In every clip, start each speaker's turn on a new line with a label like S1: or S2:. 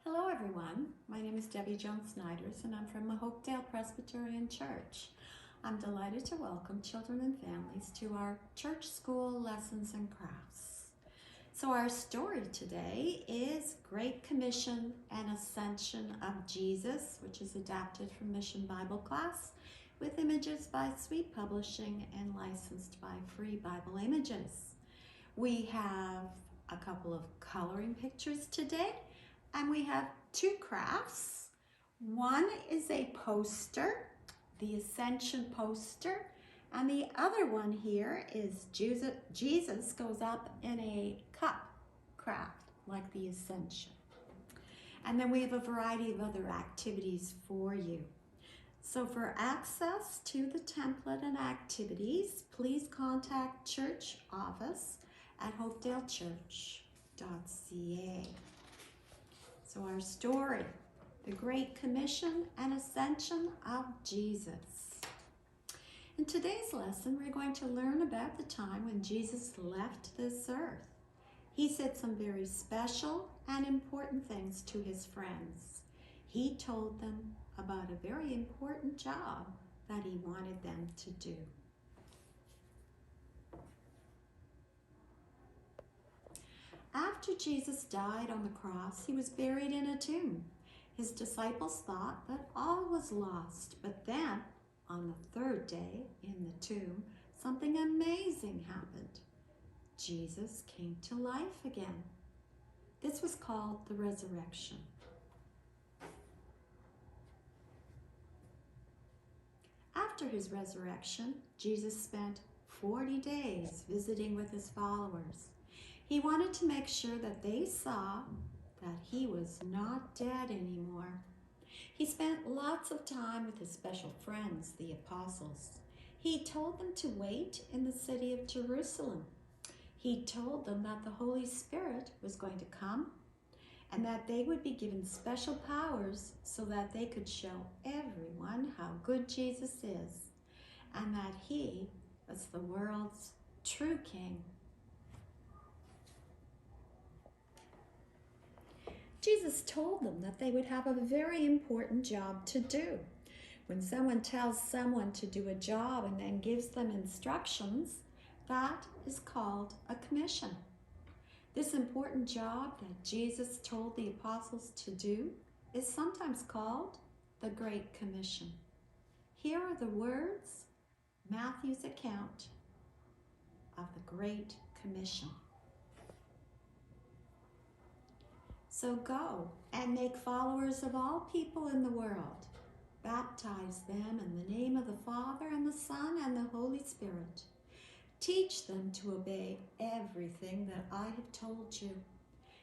S1: Hello everyone, my name is Debbie Jones-Snyders and I'm from the Hopedale Presbyterian Church. I'm delighted to welcome children and families to our church school lessons and crafts. So our story today is Great Commission and Ascension of Jesus, which is adapted from Mission Bible Class with images by Sweet Publishing and licensed by Free Bible Images. We have a couple of coloring pictures today. And we have two crafts. One is a poster, the Ascension poster, and the other one here is Jesus goes up in a cup craft, like the Ascension. And then we have a variety of other activities for you. So for access to the template and activities, please contact church office at hopedalechurch.ca. So our story, the Great Commission and Ascension of Jesus. In today's lesson, we're going to learn about the time when Jesus left this earth. He said some very special and important things to his friends. He told them about a very important job that he wanted them to do. After Jesus died on the cross, he was buried in a tomb. His disciples thought that all was lost, but then, on the third day in the tomb, something amazing happened. Jesus came to life again. This was called the resurrection. After his resurrection, Jesus spent 40 days visiting with his followers. He wanted to make sure that they saw that he was not dead anymore. He spent lots of time with his special friends, the apostles. He told them to wait in the city of Jerusalem. He told them that the Holy Spirit was going to come and that they would be given special powers so that they could show everyone how good Jesus is and that he was the world's true king. Jesus told them that they would have a very important job to do. When someone tells someone to do a job and then gives them instructions, that is called a commission. This important job that Jesus told the apostles to do is sometimes called the Great Commission. Here are the words, Matthew's account of the Great Commission. So go and make followers of all people in the world. Baptize them in the name of the Father and the Son and the Holy Spirit. Teach them to obey everything that I have told you.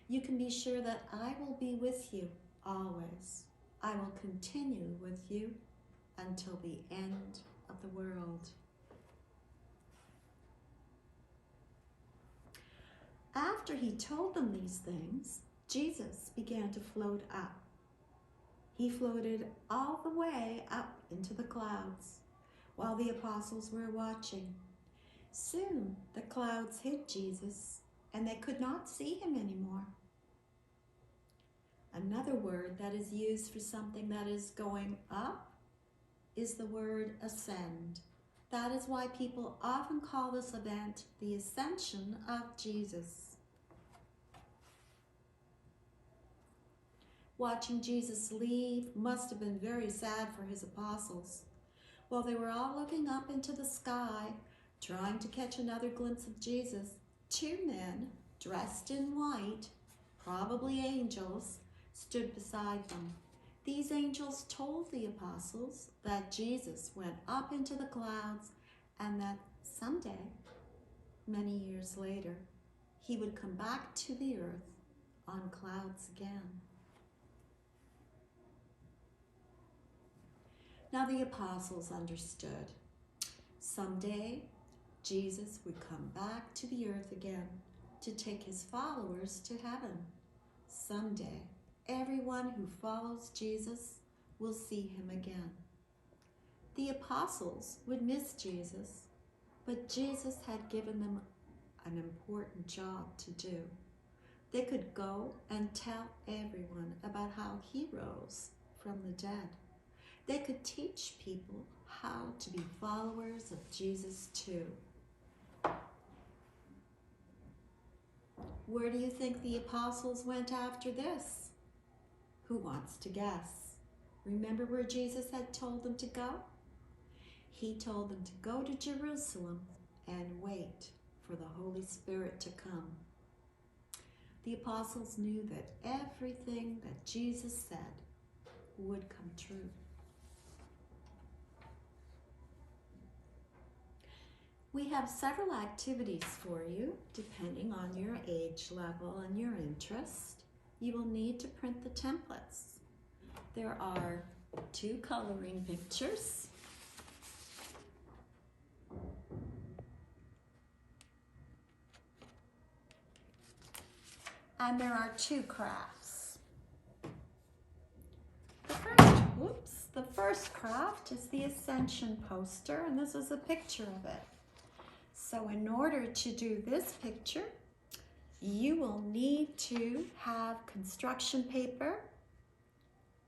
S1: You can be sure that I will be with you always. I will continue with you until the end of the world. After he told them these things, Jesus began to float up. He floated all the way up into the clouds while the apostles were watching. Soon the clouds hid Jesus and they could not see him anymore. Another word that is used for something that is going up is the word ascend. That is why people often call this event the Ascension of Jesus. Watching Jesus leave must have been very sad for his apostles. While they were all looking up into the sky, trying to catch another glimpse of Jesus, two men dressed in white, probably angels, stood beside them. These angels told the apostles that Jesus went up into the clouds and that someday, many years later, he would come back to the earth on clouds again. Now the apostles understood. Someday, Jesus would come back to the earth again to take his followers to heaven. Someday, everyone who follows Jesus will see him again. The apostles would miss Jesus, but Jesus had given them an important job to do. They could go and tell everyone about how he rose from the dead. They could teach people how to be followers of Jesus too. Where do you think the apostles went after this? Who wants to guess? Remember where Jesus had told them to go? He told them to go to Jerusalem and wait for the Holy Spirit to come. The apostles knew that everything that Jesus said would come true. We have several activities for you, depending on your age level and your interest. You will need to print the templates. There are 2 coloring pictures. And there are 2 crafts. The first craft is the Ascension poster, and this is a picture of it. So in order to do this picture, you will need to have construction paper,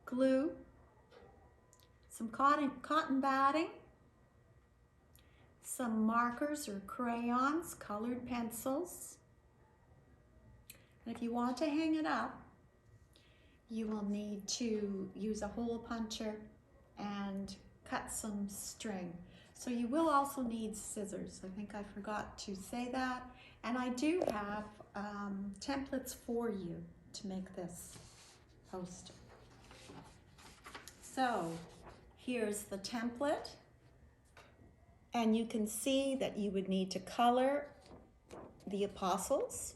S1: glue, some cotton batting, some markers or crayons, colored pencils. And if you want to hang it up, you will need to use a hole puncher and cut some string. So you will also need scissors. I think I forgot to say that. And I do have templates for you to make this poster. So here's the template. And you can see that you would need to color the apostles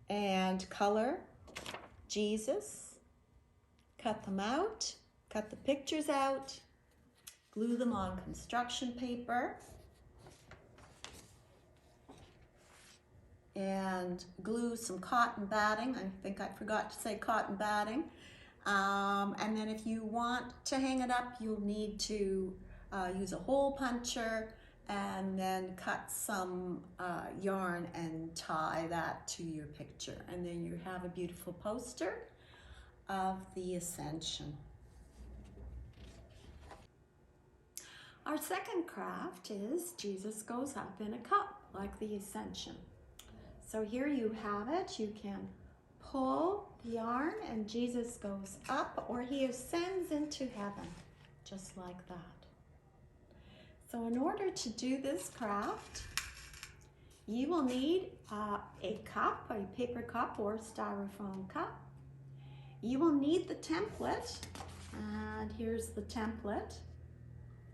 S1: and color Jesus, cut them out, cut the pictures out, glue them on construction paper, and glue some cotton batting. I think I forgot to say cotton batting. And then if you want to hang it up, you'll need to use a hole puncher and then cut some yarn and tie that to your picture. And then you have a beautiful poster of the Ascension. Our second craft is Jesus goes up in a cup, like the Ascension. So here you have it. You can pull the yarn and Jesus goes up, or he ascends into heaven, just like that. So in order to do this craft, you will need a cup, a paper cup or styrofoam cup. You will need the template, and here's the template.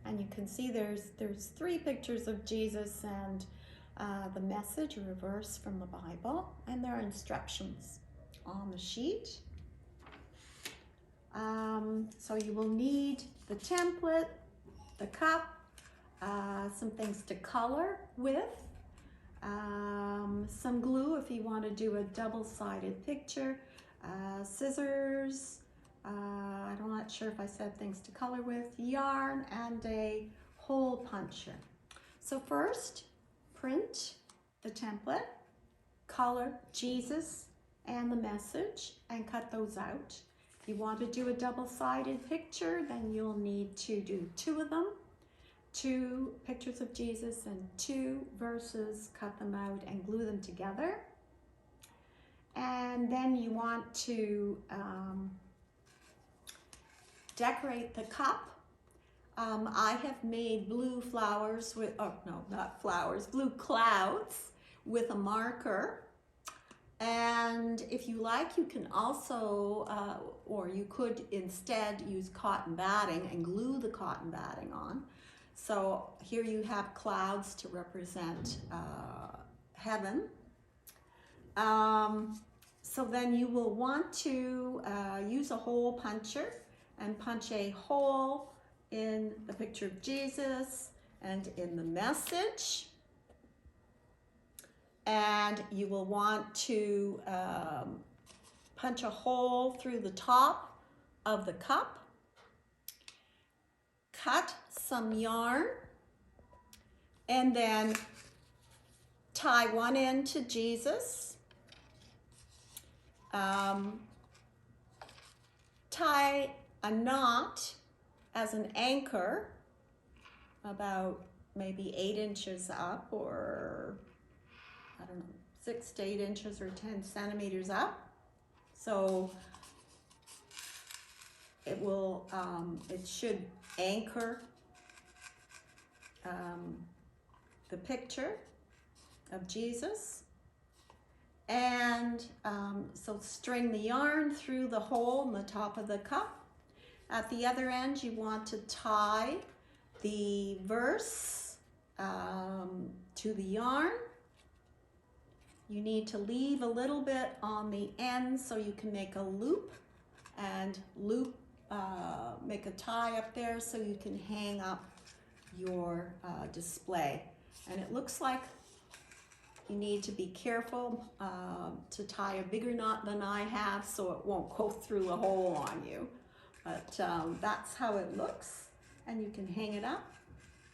S1: And you can see there's 3 pictures of Jesus and the message or a verse from the Bible, and there are instructions on the sheet. So you will need the template, the cup, some things to color with, some glue if you want to do a double-sided picture, scissors, I'm not sure if I said things to color with, yarn, and a hole puncher. So first, print the template, color Jesus and the message, and cut those out. If you want to do a double-sided picture, then you'll need to do 2 of them, 2 pictures of Jesus and 2 verses, cut them out and glue them together. And then you want to decorate the cup. I have made blue flowers with, oh no, not flowers, blue clouds with a marker. And if you like, you can also, or you could instead use cotton batting and glue the cotton batting on. So here you have clouds to represent heaven. So then you will want to use a hole puncher and punch a hole in the picture of Jesus and in the message. And you will want to punch a hole through the top of the cup. Cut some yarn and then tie one end to Jesus tie a knot as an anchor about maybe 8 inches up, or I don't know, 6 to 8 inches or 10 centimeters up. So it will, it should anchor the picture of Jesus. And so string the yarn through the hole in the top of the cup. At the other end, you want to tie the verse to the yarn. You need to leave a little bit on the end so you can make a loop and make a tie up there so you can hang up your display. And it looks like you need to be careful to tie a bigger knot than I have so it won't go through a hole on you. But that's how it looks, and you can hang it up,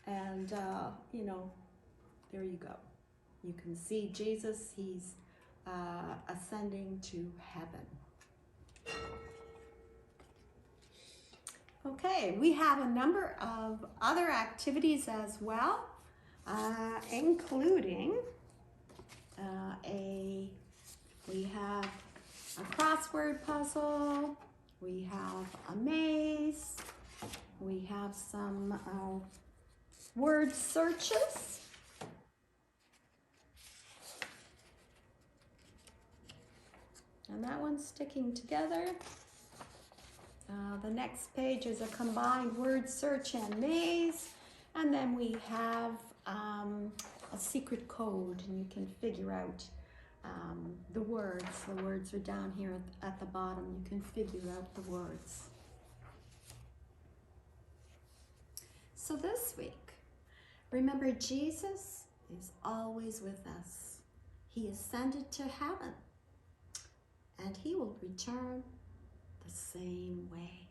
S1: and you know, there you go. You can see Jesus, he's ascending to heaven. Okay, we have a number of other activities as well, including we have a crossword puzzle, we have a maze, we have some word searches. And that one's sticking together. The next page is a combined word search and maze. And then we have a secret code, and you can figure out the words. The words are down here at the bottom. You can figure out the words. So this week, remember, Jesus is always with us. He ascended to heaven, and he will return the same way.